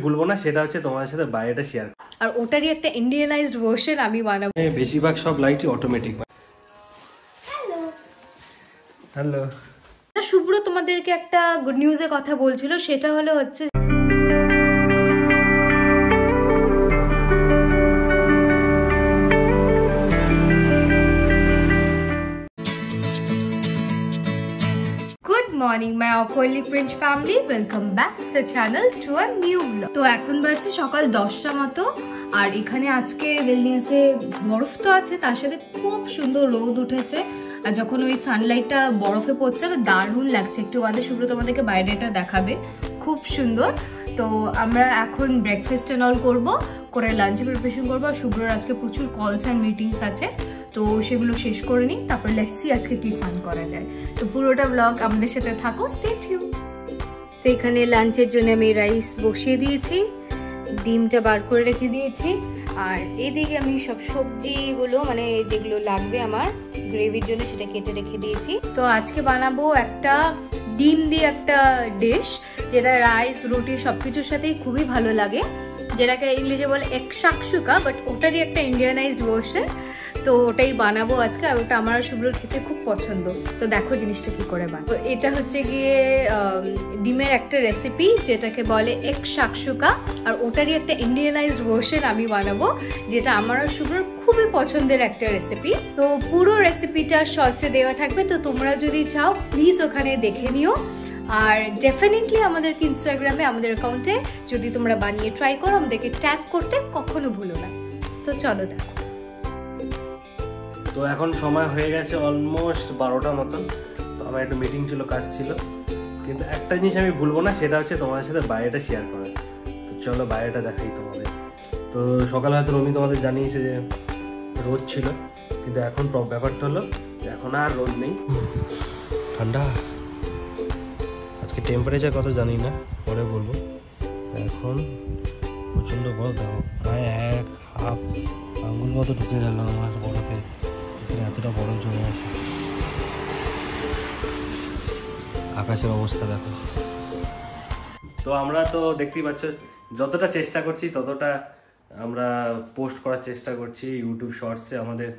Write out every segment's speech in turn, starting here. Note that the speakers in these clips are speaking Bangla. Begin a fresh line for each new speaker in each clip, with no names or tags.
ভুলবো না সেটা হচ্ছে তোমাদের সাথে বাইরেটা শেয়ার
আর ওটারই একটা ইন্ডিয়ানাইজড ভার্সন আমি বানাবো।
বেশিরভাগ সব লাইটই অটোমেটিক।
হ্যালো
হ্যালো,
শুভ্র তোমাদেরকে একটা গুড নিউজের কথা বলছিল, সেটা হলো হচ্ছে morning my awfully French family, welcome back to the channel to a new blog. তো এখন বাজছে সকাল 10টা মতো, আর এখানে আজকে ভেলনিয়াসে বরফ তো আছে, তার সাথে খুব সুন্দর রোদ উঠেছে। আর যখন ওই সানলাইটটা বরফে পড়ছে না, দারুণ লাগছে। একটু বাদে শুভ্র তোমাদেরকে বাইরেটা দেখাবে, খুব সুন্দর। তো আমরা এখন ব্রেকফাস্ট এন্ড অল করবো, করে লাঞ্চ প্রিপারেশন করবো। আর শুভ্রর আজকে প্রচুর কলস অ্যান্ড মিটিংস আছে, তো সেগুলো শেষ করে নিই, তারপর লেটস সি আজকে কি ফান করা যায়। তো পুরোটা ব্লগ আমাদের সাথে থাকো, স্টে টিউন। তো এখানে লাঞ্চের জন্য আমি রাইস বসিয়ে দিয়েছি, ডিমটা বার করে রেখে দিয়েছি, আর এদিকে আমি সব সবজিগুলো মানে যেগুলো লাগবে আমার গ্রেভির জন্য সেটা কেটে রেখে দিয়েছি। তো আজকে বানাবো একটা ডিম দিয়ে একটা ডিশ, যেটা রাইস রুটি সবকিছুর সাথেই খুবই ভালো লাগে, যেটাকে ইংলিশে বলে এক শাকসুকা, বাট ওটারই একটা ইন্ডিয়ানাইজড ভার্সন। তো ওটাই বানাবো আজকে, আর ওটা আমার শুভ্রর খেতে খুব পছন্দ। তো দেখো জিনিসটা কি করে বানাবো। এটা হচ্ছে গিয়ে ডিমের একটা রেসিপি, যেটাকে বলে এক শাকসুকা, আর ওটারই একটা ইন্ডিয়ানাইজড ভার্সন আমি বানাবো, যেটা আমার আর শুভ্রর খুবই পছন্দের একটা রেসিপি। তো পুরো রেসিপিটা শর্টসে দেওয়া থাকবে, তো তোমরা যদি চাও প্লিজ ওখানে দেখে নিও। আর ডেফিনেটলি আমাদেরকে ইনস্টাগ্রামে আমাদের অ্যাকাউন্টে যদি তোমরা বানিয়ে ট্রাই করো, আমাদেরকে ট্যাগ করতে কখনো ভুলো না। তো চলো দেখো।
তো এখন সময় হয়ে গেছে অলমোস্ট 12টা মতন। তো আমার একটা মিটিং ছিল, কাজ ছিল, কিন্তু একটা জিনিস আমি ভুলবো না, সেটা হচ্ছে তোমাদের সাথে বাইরেটা শেয়ার করা। তো চলো বাইরেটা দেখাই তোমাদের। তো সকালে হয়তো রমি তোমাদের জানিয়েছে যে রোদ ছিল, কিন্তু এখন ব্যাপারটা হলো এখন আর রোদ নেই, ঠান্ডা। আজকে টেম্পারেচার কত জানি না, পরে বলবো। এখন প্রচণ্ড বরফ, দেখো প্রায় এক হাফ আঙুল মতো ঢুকে গেল আমার বরফে, এতটা বরফ জমে আছে। আকাশের অবস্থা দেখো। তো আমরা তো দেখতেই পাচ্ছ যতটা চেষ্টা করছি ততটা আমরা পোস্ট করার চেষ্টা করছি ইউটিউব শর্টসে, আমাদের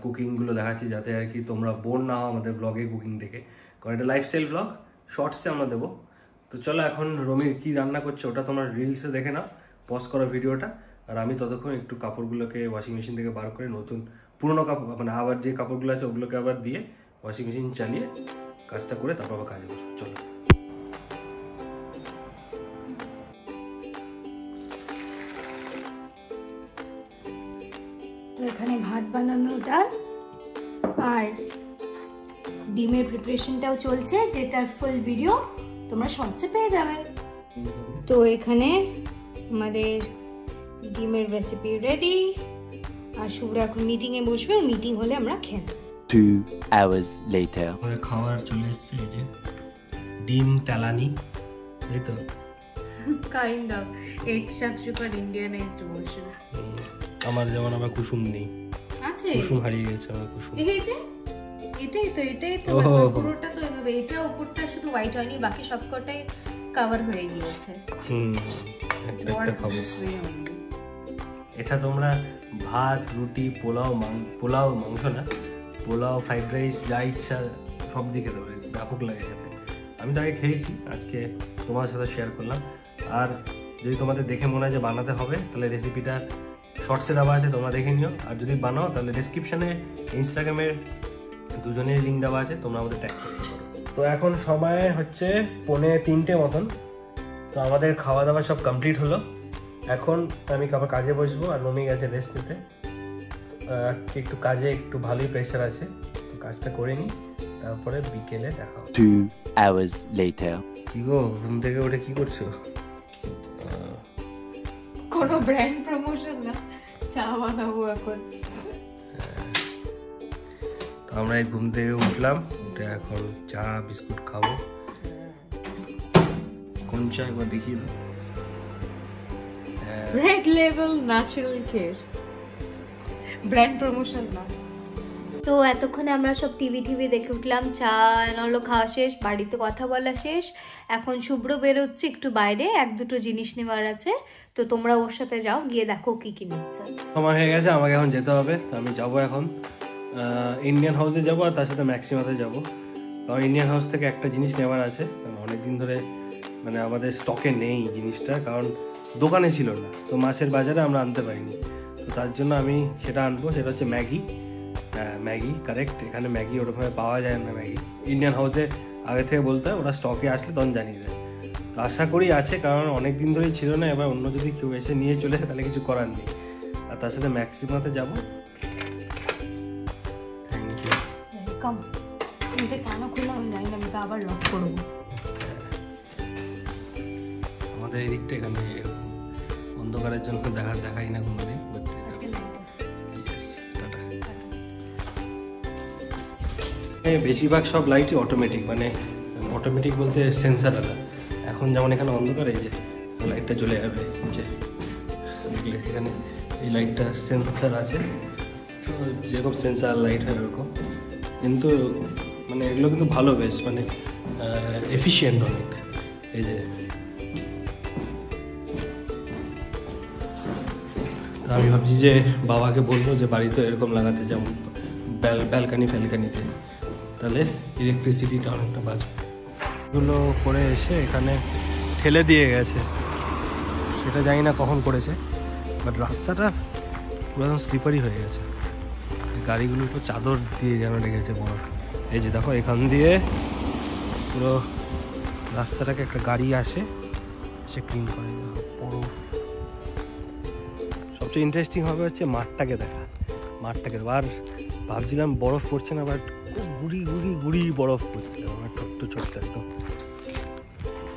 কুকিংগুলো দেখাচ্ছি, যাতে আর কি তোমরা বোর না হও আমাদের ব্লগে কুকিং দেখে, কারণ এটা লাইফস্টাইল ব্লগ, শর্টসে আমরা দেবো। তো চলো এখন রমি কি রান্না করছে ওটা তোমরা রিলসে দেখে নাও, পজ করো ভিডিওটা, আর আমি ততক্ষণ একটু কাপড়গুলোকে ওয়াশিং মেশিন থেকে বার করে নতুন পুরোনো কাপড় মানে আবার যে কাপড়গুলো আছে ওগুলোকে আবার দিয়ে ওয়াশিং মেশিন চালিয়ে কাজটা করে তারপর আবার কাজে বসবো। চলো।
তো এখানে ভাত বানানোর ডাল আর ডিমের প্রিপারেশনটাও চলছে, যেটার ফুল ভিডিও তোমরা শর্টসে পেয়ে যাবে। তো এখানে আমাদের ডিমের রেসিপি রেডি, আর শুভ্র এখন মিটিং এ বসবে, আর মিটিং হলে আমরা খেয়ে নেব।
2 hours later
আমাদের খাবার চলে এসেছে, এই যে ডিম তেলানি, এই তো
কাইন্ড অফ এক শাকসুকার ইন্ডিয়ানাইজড ভার্সন।
আমার যেমন আমার কুসুম নেই,
আছে
কুসুম হারিয়ে গেছে আমার কুসুম।
এই যে এটাই তো পুরোটা তো এভাবে, এটা উপরটা শুধু হোয়াইট হয়নি, বাকি সবকটাই কভার হয়ে গিয়েছে।
একটা খাবো। এটা তোমরা ভাত রুটি পোলাও মাংস না, পোলাও ফ্রাইড রাইস যা ইচ্ছা সব দিকে দেবে, ব্যাপক লাগে খেতে। আমি তো আগে খেয়েছি, আজকে তোমার সাথে শেয়ার করলাম। আর যদি তোমাদের দেখে মনে হয় যে বানাতে হবে, তাহলে রেসিপিটা শর্টসে দেওয়া আছে, তোমরা দেখে নিও। আর যদি বানাও তাহলে ডেসক্রিপশানে ইনস্টাগ্রামের দুজনের লিঙ্ক দেওয়া আছে, তোমরা আমাদের ট্যাগ করতে পারো। তো এখন সময় হচ্ছে 2:45 মতন। তো আমাদের খাওয়া দাওয়া সব কমপ্লিট হলো, এখন আমি আবার কাজে বসবো, আর রমি গেছে রেস্ট নিতে। একটু কাজে একটু ভালোই প্রেশার আছে, তো কাজটা করে নিই, তারপরে বিকেলে দেখা হবে।
2 hours later
কি গো, ঘুম থেকে উঠে কি করছো?
কোনো ব্র্যান্ড প্রমোশন না, চা বানাবো এখন।
তো আমরা এই ঘুম থেকে উঠলাম, উঠে এখন চা বিস্কুট খাবো। কোন চা একবার দেখিয়ে দাও।
Red level natural care, brand promotion না। তো এতক্ষণে আমরা সব টিভি দেখে উঠলাম, চা নলো খাওয়া শেষ, বাড়িতে কথা বলা শেষ। এখন শুভ্র বেরোচ্ছে একটু বাইরে, 1-2 জিনিস নেওয়ার আছে। তো তোমরা ওর সাথে যাও, গিয়ে দেখো কি কি নিচ্ছে।
সময় হয়ে গেছে, আমাকে এখন যেতে হবে। তো আমি যাবো এখন ইন্ডিয়ান হাউসে যাবো, আর তার সাথে ম্যাক্সিমাতে যাবো। কারণ ইন্ডিয়ান হাউস থেকে একটা জিনিস নেওয়ার আছে, কারণ অনেকদিন ধরে মানে আমাদের স্টকে নেই জিনিসটা, কারণ দোকানে ছিল না, তো মাসের বাজারে আমরা আনতে পারিনি। তো তার জন্য আমি সেটা আনবো, সেটা হচ্ছে ম্যাগি। ম্যাগি কারেক্ট, এখানে ম্যাগি ওরকমভাবে পাওয়া যায় না। ম্যাগি ইন্ডিয়ান হাউসে আগে থেকে বলতে হয়, ওরা স্টকে আসলে তখন জানিয়ে দেয়। তো আশা করি আছে, কারণ অনেক দিন ধরেই ছিল না। এবার অন্য যদি কেউ এসে নিয়ে চলে তাহলে কিছু করার নেই। আর তার সাথে ম্যাক্সিমাতে যাবো। Thank you.
ওয়েলকাম। এটা কেন খুললাম জানি না, আমি তো আবার লক করবো।
আমাদের এই দিকটা এখানে অন্ধকারের জন্য দেখাই না কোনোদিন। বেশিরভাগ সব লাইটই অটোমেটিক, মানে অটোমেটিক বলতে সেন্সার আলা। এখন যেমন এখানে অন্ধকার, এই যে লাইটটা জ্বলে যাবে, যে দেখলে এখানে এই লাইটটা সেন্সার আছে, তো যেরকম সেন্সার লাইট হয় এরকম। কিন্তু মানে এগুলো কিন্তু ভালো, বেশ মানে এফিশিয়েন্ট অনেক। এই যে আমি ভাবছি যে বাবাকে বলবো যে বাড়িতে এরকম লাগাতে, যেমন ব্যালকানিতে, তাহলে ইলেকট্রিসিটিটা অনেকটা বাঁচবে। এগুলো করে এসে এখানে ঠেলে দিয়ে গেছে, সেটা জানি না কখন করেছে, বাট রাস্তাটা পুরো একদম স্লিপারি হয়ে গেছে। গাড়িগুলোর উপর চাদর দিয়ে যেন রেখেছে বড়। এই যে দেখো, এখান দিয়ে পুরো রাস্তাটাকে একটা গাড়ি আসে, সে ক্লিন করে বড়। সবচেয়ে ইন্টারেস্টিং হবে হচ্ছে মাঠটাকে দেখা, আর ভাবছিলাম বরফ পড়ছে না, বাট গুড়ি বরফ পড়ছে, আমার ছোট্ট একদম।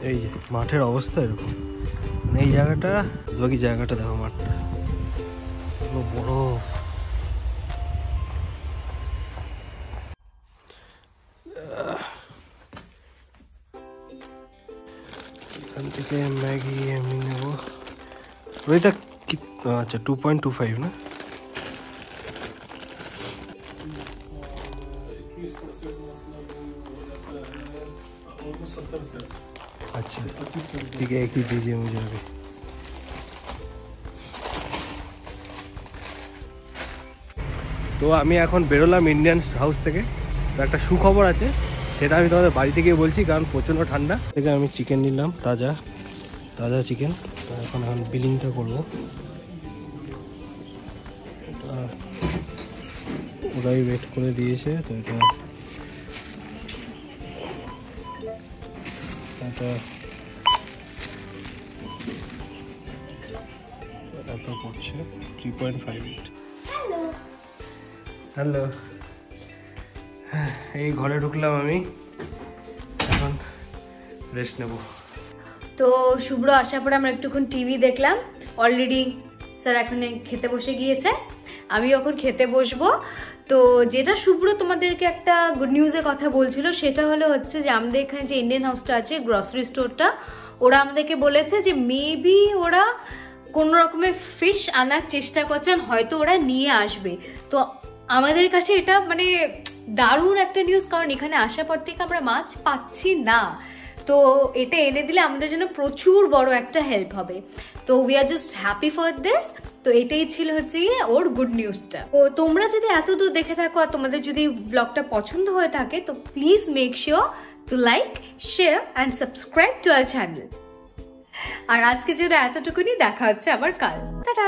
এই যে মাঠের অবস্থা এরকম, মানে এই জায়গাটা, বাকি জায়গাটা দেখো, মাঠটা বরফ। এখান থেকে ম্যাগি আমি নেবো। ওইটা কি? আচ্ছা 2.25 না? अच्छा ठीक है, एक ही दीजिए मुझे अभी। তো আমি এখন বেরোলাম ইন্ডিয়ান হাউস থেকে। তো একটা সুখবর আছে, সেটা আমি তোমাদের বাড়িতে গিয়ে বলছি, কারণ প্রচণ্ড ঠান্ডা। থেকে আমি চিকেন নিলাম, তাজা চিকেন। এখন বিলিংটা করবো, ওরাই ওয়েট করে দিয়েছে। তো এটা এত পড়ছে 3.58। হ্যালো, এই ঘরে ঢুকলাম আমি, এখন রেস্ট নেব।
তো শুভ্র আসার পরে আমরা একটুক্ষণ টিভি দেখলাম। অলরেডি স্যার এখন খেতে বসে গিয়েছে, আমি এখন খেতে বসবো। তো যেটা শুভ্র তোমাদেরকে একটা গুড নিউজের কথা বলছিল, সেটা হলো হচ্ছে যে আমাদের এখানে যে ইন্ডিয়ান হাউসটা আছে, গ্রসারি স্টোরটা, ওরা আমাদেরকে বলেছে যে মেবি ওরা কোনো রকমের ফিশ আনার চেষ্টা করছেন, হয়তো ওরা নিয়ে আসবে। তো আমাদের কাছে এটা মানে দারুণ একটা নিউজ, কারণ এখানে আসার পর থেকে আমরা মাছ পাচ্ছি না। তো এটা এনে দিলে আমাদের জন্য প্রচুর বড় একটা হেল্প হবে। তো we are just happy for this. তো এটাই ছিল হচ্ছে ওর গুড নিউজটা। তো তোমরা যদি এত দূর দেখে থাকো আর তোমাদের যদি ব্লগটা পছন্দ হয়ে থাকে, তো please make sure to like, share and subscribe to our channel. আর আজকে জন্য এতটুকুনি, দেখা হচ্ছে আবার কাল। টাটা।